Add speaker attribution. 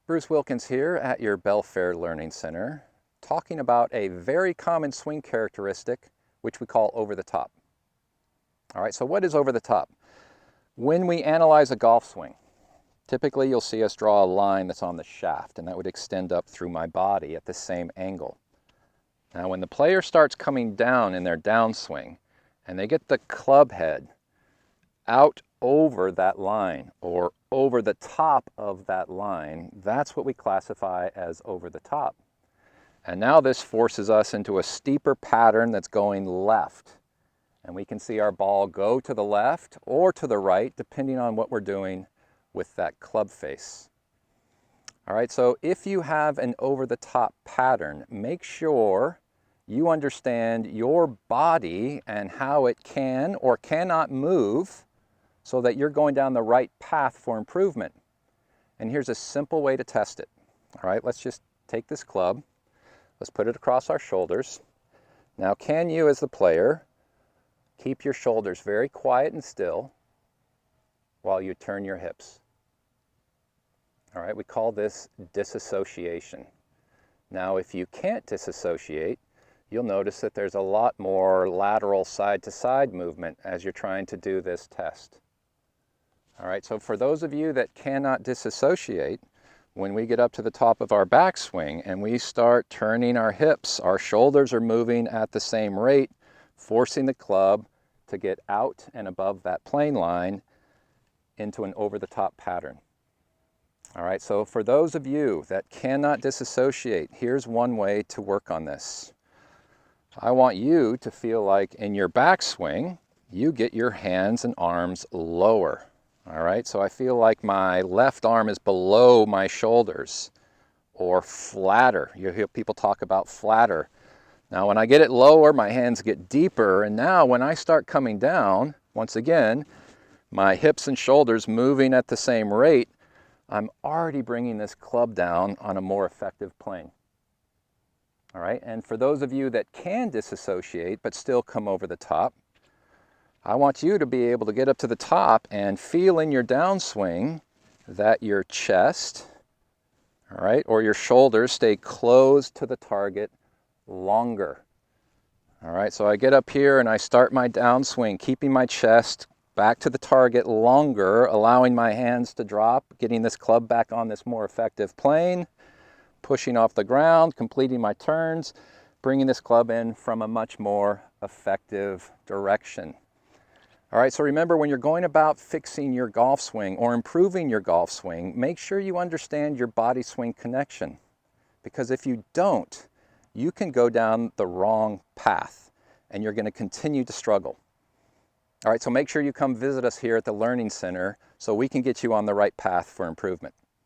Speaker 1: Bruce Wilkins here at your Belfair Learning Center, talking about a very common swing characteristic, which we call over the top. All right, so what is over the top? When we analyze a golf swing, typically you'll see us draw a line that's on the shaft, and that would extend up through my body at the same angle. Now, when the player starts coming down in their downswing, and they get the club head out over that line or over the top of that line, that's what we classify as over the top. And now this forces us into a steeper pattern that's going left. And we can see our ball go to the left or to the right, depending on what we're doing with that club face. All right, so if you have an over the top pattern, make sure you understand your body and how it can or cannot move so that you're going down the right path for improvement. And here's a simple way to test it. All right, let's just take this club. Let's put it across our shoulders. Now, can you, as the player, keep your shoulders very quiet and still while you turn your hips? All right, we call this disassociation. Now, if you can't disassociate, you'll notice that there's a lot more lateral side-to-side movement as you're trying to do this test. All right, so for those of you that cannot disassociate, when we get up to the top of our backswing and we start turning our hips, our shoulders are moving at the same rate, forcing the club to get out and above that plane line into an over-the-top pattern. All right, so for those of you that cannot disassociate, here's one way to work on this. I want you to feel like in your backswing, you get your hands and arms lower. All right, so I feel like my left arm is below my shoulders or flatter. You hear people talk about flatter. Now, when I get it lower, my hands get deeper. And now when I start coming down, once again, my hips and shoulders moving at the same rate, I'm already bringing this club down on a more effective plane. All right, and for those of you that can disassociate but still come over the top, I want you to be able to get up to the top and feel in your downswing that your chest, all right, or your shoulders stay closed to the target longer. All right, so I get up here and I start my downswing, keeping my chest back to the target longer, allowing my hands to drop, getting this club back on this more effective plane, pushing off the ground, completing my turns, bringing this club in from a much more effective direction. All right, so remember, when you're going about fixing your golf swing or improving your golf swing, make sure you understand your body swing connection. Because if you don't, you can go down the wrong path and you're going to continue to struggle. All right, so make sure you come visit us here at the Learning Center so we can get you on the right path for improvement.